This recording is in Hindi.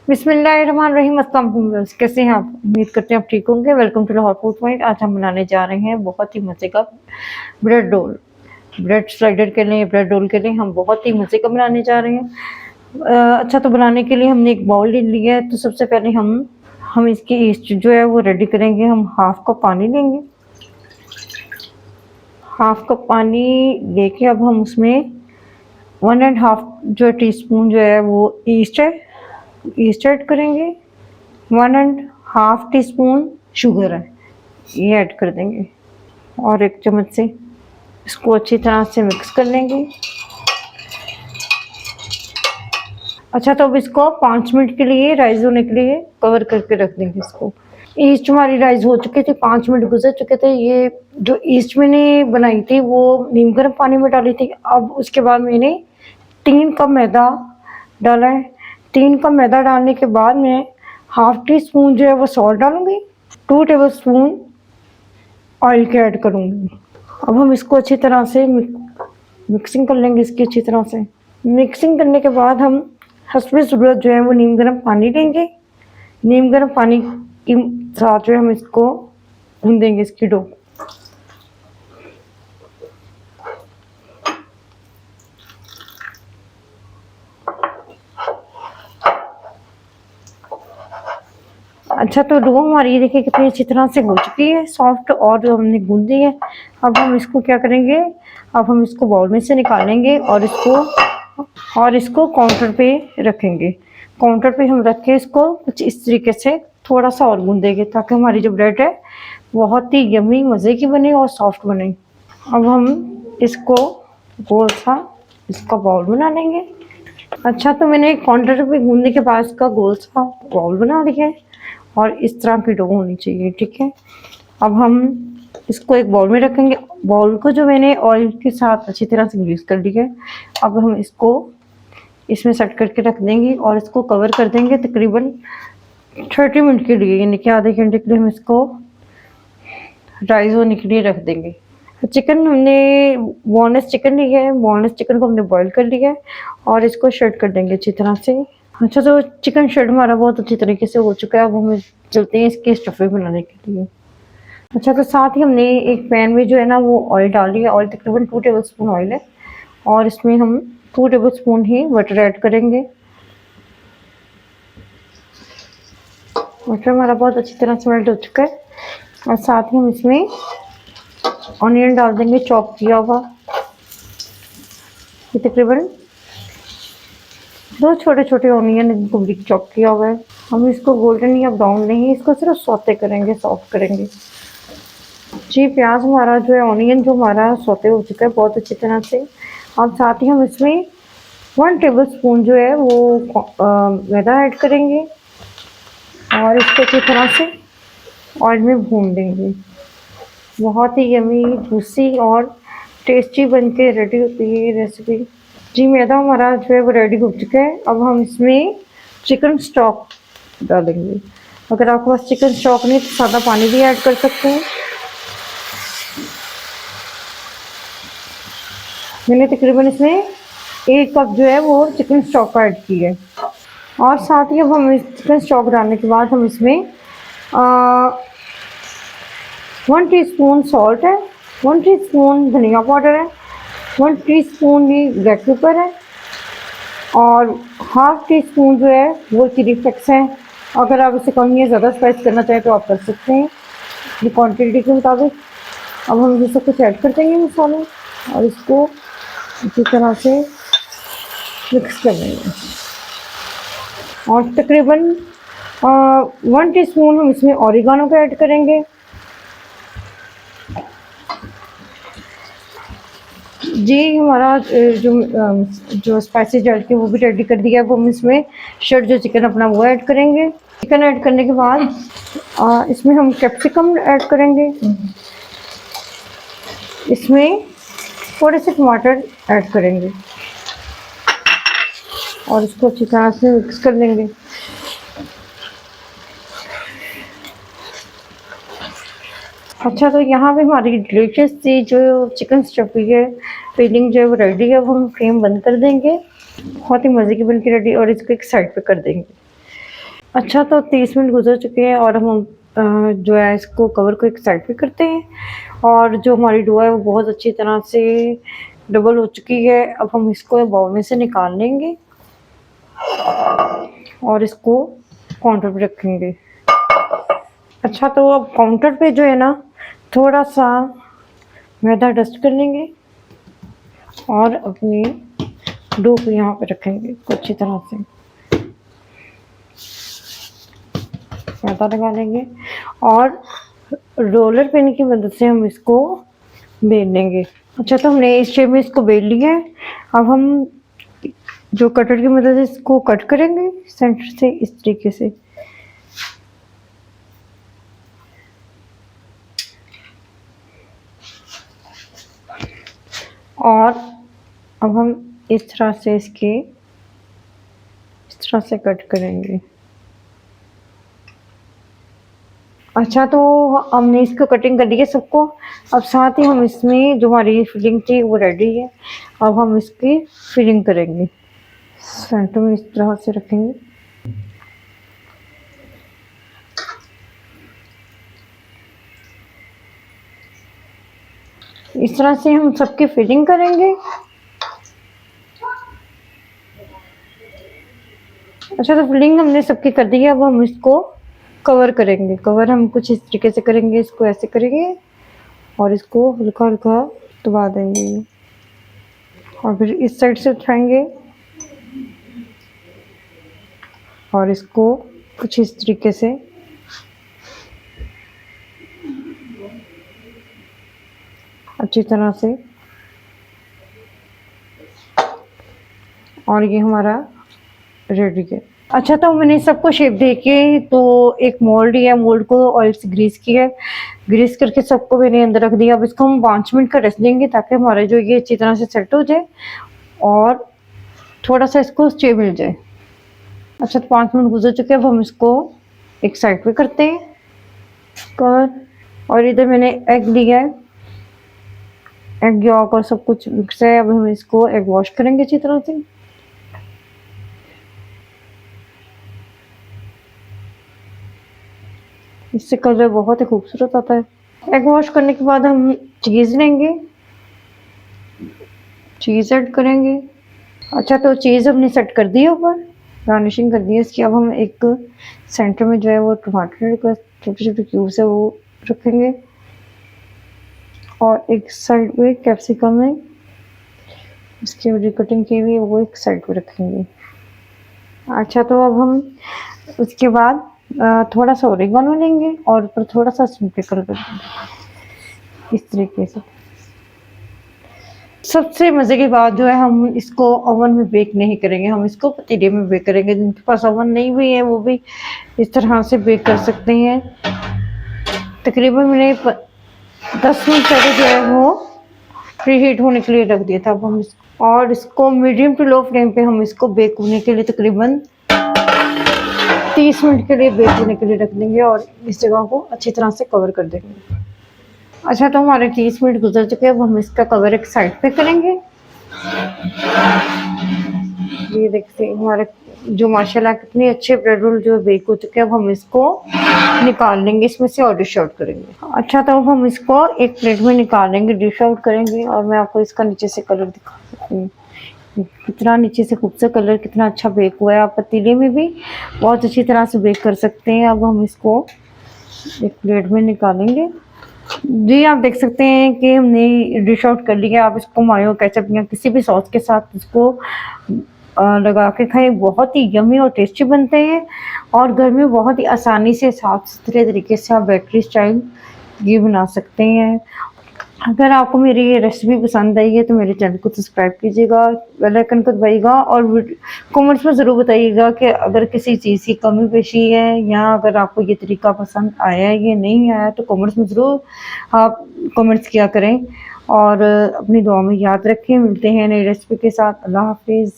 बिस्मिल्लाहिर्रहमानिर्रहीम। अस्सलाम वालेकुम। कैसे हैं आप? उम्मीद करते हैं आप ठीक होंगे। Welcome to Lahore food point. आज हम बनाने जा रहे हैं बहुत ही मज़े का ब्रेड रोल। ब्रेड स्लाइडर के लिए, ब्रेड रोल के लिए हम बहुत ही मज़े का बनाने जा रहे हैं। अच्छा, तो बनाने के लिए हमने एक बाउल ले लिया है। तो सबसे पहले हम इसकी ईस्ट जो है वो रेडी करेंगे। हम हाफ कप पानी लेंगे। हाफ कप पानी लेके अब हम उसमें 1.5 जो टीस्पून जो है वो ईस्ट ऐड करेंगे। 1.5 टीस्पून शुगर है, ये ऐड कर देंगे और 1 चम्मच से इसको अच्छी तरह से मिक्स कर लेंगे। अच्छा, तो अब इसको 5 मिनट के लिए राइस होने के लिए कवर करके रख देंगे इसको। ईस्ट हमारी राइस हो चुकी थी, 5 मिनट गुजर चुके थे। ये जो ईस्ट मैंने बनाई थी वो नीम गर्म पानी में डाली थी। अब उसके बाद मैंने 3 कप मैदा डाला है। 3 कप मैदा डालने के बाद मैं हाफ टी स्पून जो है वो सॉल्ट डालूंगी। 2 टेबल स्पून ऑयल के ऐड करूंगी। अब हम इसको अच्छी तरह से मिक्सिंग कर लेंगे। इसकी अच्छी तरह से मिक्सिंग करने के बाद हम हसबे ज़रूरत जो है वो नीम गर्म पानी लेंगे। नीम गर्म पानी के साथ जो है हम इसको भून देंगे इसकी डो। अच्छा, तो डो हमारी देखिए कितनी अच्छी तरह से हो चुकी है, सॉफ्ट, और जो हमने गूंद दी है। अब हम इसको क्या करेंगे, अब हम इसको बाउल में से निकालेंगे और इसको काउंटर पे रखेंगे। काउंटर पे हम रख के इसको कुछ इस तरीके से थोड़ा सा और गूंदेंगे ताकि हमारी जो ब्रेड है बहुत ही यम्मी मज़े की बने और सॉफ्ट बने। अब हम इसको गोल सा इसका बाउल बना लेंगे। अच्छा, तो मैंने काउंटर पे गूंदने के बाद इसका गोल सा बाउल बना लिया है और इस तरह की डो होनी चाहिए, ठीक है। अब हम इसको एक बाउल में रखेंगे। बाउल को जो मैंने ऑयल के साथ अच्छी तरह से ग्रीस कर लिया है। अब हम इसको इसमें सेट करके रख देंगे और इसको कवर कर देंगे तकरीबन 30 मिनट के लिए, यानी कि आधे घंटे के लिए हम इसको राइस होने के लिए रख देंगे। चिकन हमने बोनलेस चिकन लिया है। बोनलेस चिकन को हमने बॉईल कर लिया है और इसको शेड कर देंगे अच्छी तरह से। अच्छा, तो चिकन शेड हमारा बहुत अच्छी तरीके से हो चुका है। अब हम चलते हैं इसके स्टफे बनाने के लिए। अच्छा, तो साथ ही हमने एक पैन में जो है ना वो ऑयल डाल लिया। ऑयल तकरीबन 2 टेबल स्पून ऑयल है और इसमें हम 2 टेबल स्पून ही बटर ऐड करेंगे। बटर हमारा बहुत अच्छी तरह से मेल्ट हो चुका है और साथ ही हम इसमें ऑनियन डाल देंगे, चॉप किया हुआ। ये तकरीबन 2 छोटे छोटे ऑनियन इनको भी चॉप किया हुआ है। हम इसको गोल्डन या ब्राउन नहीं, इसको सिर्फ सौते करेंगे, सॉफ्ट करेंगे। जी, प्याज हमारा जो है, ऑनियन जो हमारा सौते हो चुका है बहुत अच्छी तरह से। अब साथ ही हम इसमें 1 टेबल स्पून जो है वो मैदा ऐड करेंगे और इसको अच्छी तरह से ऑयल में भून देंगे। बहुत ही यमी, जूसी और टेस्टी बन के रेडी होती है ये रेसिपी। जी, मैदा हमारा जो है वो रेडी हो चुका है। अब हम इसमें चिकन स्टॉक डालेंगे। अगर आपके पास चिकन स्टॉक नहीं तो सादा पानी भी ऐड कर सकते हैं। मैंने तकरीबन इसमें 1 कप जो है वो चिकन स्टॉक ऐड की है। और साथ ही अब हम चिकन स्टॉक डालने के बाद हम इसमें 1 टीस्पून सॉल्ट है, 1 टीस्पून धनिया पाउडर है, 1 टीस्पून ही ब्लैक पेपर है और हाफ टी स्पून जो है वो चिली फ्लेक्स है। अगर आप इसे कम या ज़्यादा स्पाइस करना चाहें तो आप कर सकते हैं ये क्वांटिटी के मुताबिक। अब हम ये सब कुछ ऐड कर देंगे मसाले और इसको इसी तरह से मिक्स कर देंगे और तकरीबन 1 टीस्पून हम इसमें ऑरिगानो का ऐड करेंगे। जी, हमारा जो स्पाइसी डाल के वो भी रेडी कर दिया है। अब हम इसमें जो चिकन अपना वो ऐड करेंगे। चिकन ऐड करने के बाद इसमें हम कैप्सिकम ऐड करेंगे। इसमें थोड़े से टमाटर ऐड करेंगे और इसको अच्छी तरह से मिक्स कर देंगे। अच्छा, तो यहाँ पे हमारी डिलीशियस सी जो चिकन स्टफी है, फिलिंग जो है वो रेडी है। अब हम फ्लेम बंद कर देंगे। बहुत ही मज़े की बन के रेडी और इसको एक साइड पे कर देंगे। अच्छा तो 30 मिनट गुजर चुके हैं और हम जो है इसको कवर को एक साइड पे करते हैं। और जो हमारी डो है वो बहुत अच्छी तरह से डबल हो चुकी है। अब हम इसको बाउल में से निकाल लेंगे और इसको काउंटर पे रखेंगे। अच्छा तो अब काउंटर पे जो है ना थोड़ा सा मैदा डस्ट कर लेंगे और अपनी डो को यहाँ पे रखेंगे अच्छी तरह से मैदा लगा लेंगे और रोलर पेन की मदद से हम इसको बेल लेंगे। अच्छा तो हमने इस शेप में इसको बेल लिया है। अब हम जो कटर की मदद से इसको कट करेंगे सेंटर से इस तरीके से। और अब हम इस तरह से इस तरह से कट करेंगे। अच्छा तो हमने इसको कटिंग कर ली है सबको। अब साथ ही हम इसमें जो हमारी फिलिंग थी वो रेडी है। अब हम इसकी फिलिंग करेंगे। सेंटर में इस तरह से रखेंगे। इस तरह से हम सबकी फिलिंग करेंगे। अच्छा तो फिलिंग हमने सबकी कर दी है। अब हम इसको कवर करेंगे। कवर हम कुछ इस तरीके से करेंगे, इसको ऐसे करेंगे और इसको हल्का हल्का दबा देंगे और फिर इस साइड से उठाएंगे और इसको कुछ इस तरीके से अच्छी तरह से। और ये हमारा रेडी है। अच्छा तो मैंने सबको शेप दे के तो एक मोल्ड लिया, मोल्ड को ऑयल से ग्रीस किया, ग्रीस करके सबको मैंने अंदर रख दिया। अब इसको हम 5 मिनट का रेस्ट देंगे ताकि हमारे जो ये अच्छी तरह से सेट हो जाए और थोड़ा सा इसको स्टे मिल जाए। अच्छा तो 5 मिनट गुजर चुके हैं। अब हम इसको एक साइड पे करते हैं कवर। और इधर मैंने एग लिया है, एग यॉक और सब कुछ मिक्स है। अब हम इसको एग वॉश करेंगे अच्छी तरह से। इससे कलर बहुत ही खूबसूरत आता है। एग वॉश करने के बाद हम चीज़ लेंगे, चीज़ ऐड करेंगे। अच्छा तो चीज़ हमने सेट कर दी है ऊपर, गार्निशिंग कर दी है इसकी। अब हम एक सेंटर में जो है वो टमाटर का छोटे छोटे क्यूब्स है वो रखेंगे और एक साइड पे कैप्सिकम है इसकी बड़ी कटिंग की हुई वो एक साइड पे रखेंगे। अच्छा तो अब हम उसके बाद थोड़ा सा ओरिगानो लेंगे और ऊपर थोड़ा सा स्प्रिंकल कर देंगे इस तरीके से। सबसे मज़े की बात जो है हम इसको ओवन में बेक नहीं करेंगे, हम इसको पतीले में बेक करेंगे। जिनके पास ओवन नहीं भी है वो भी इस तरह से बेक कर सकते हैं। तकरीबन मैंने 10 मिनट पहले जो है वो प्री हीट होने के लिए रख दिया था। अब हम और इसको मीडियम टू लो फ्लेम पे हम इसको बेक होने के लिए तकरीबन 30 मिनट के लिए बेक होने के लिए रख देंगे और इस जगह को अच्छी तरह से कवर कर देंगे। अच्छा तो हमारे 30 मिनट गुजर चुके हैं। अब हम इसका कवर एक साइड पे करेंगे। ये देखते हमारे जो माशाल्लाह कितने अच्छे ब्रेड रोल जो बेक हो चुके हैं। अब हम इसको निकाल लेंगे इसमें से और डिश आउट करेंगे। अच्छा तो अब हम इसको एक प्लेट में निकाल लेंगे, डिश आउट करेंगे और मैं आपको इसका नीचे से कलर दिखा सकती हूँ। कितना नीचे से खूबसूरत कलर, कितना अच्छा बेक हुआ है। आप पतीले में भी बहुत अच्छी तरह से बेक कर सकते हैं। अब हम इसको एक प्लेट में निकालेंगे। जी आप देख सकते हैं कि हमने डिश आउट कर लिया। आप इसको मायो केचप या किसी भी सॉस के साथ इसको लगा के खाएं, बहुत ही यम्मी और टेस्टी बनते हैं और घर में बहुत ही आसानी से साफ सुथरे तरीके से आप बेकरी स्टाइल ये बना सकते हैं। अगर आपको मेरी ये रेसिपी पसंद आई है तो मेरे चैनल को सब्सक्राइब कीजिएगा, बेल आइकन को दबाइएगा और कमेंट्स में ज़रूर बताइएगा कि अगर किसी चीज़ की कमी पेशी है या अगर आपको ये तरीका पसंद आया है या नहीं आया तो कमेंट्स में ज़रूर आप कमेंट्स किया करें और अपनी दुआ में याद रखें। मिलते हैं नई रेसिपी के साथ। अल्लाह हाफिज़।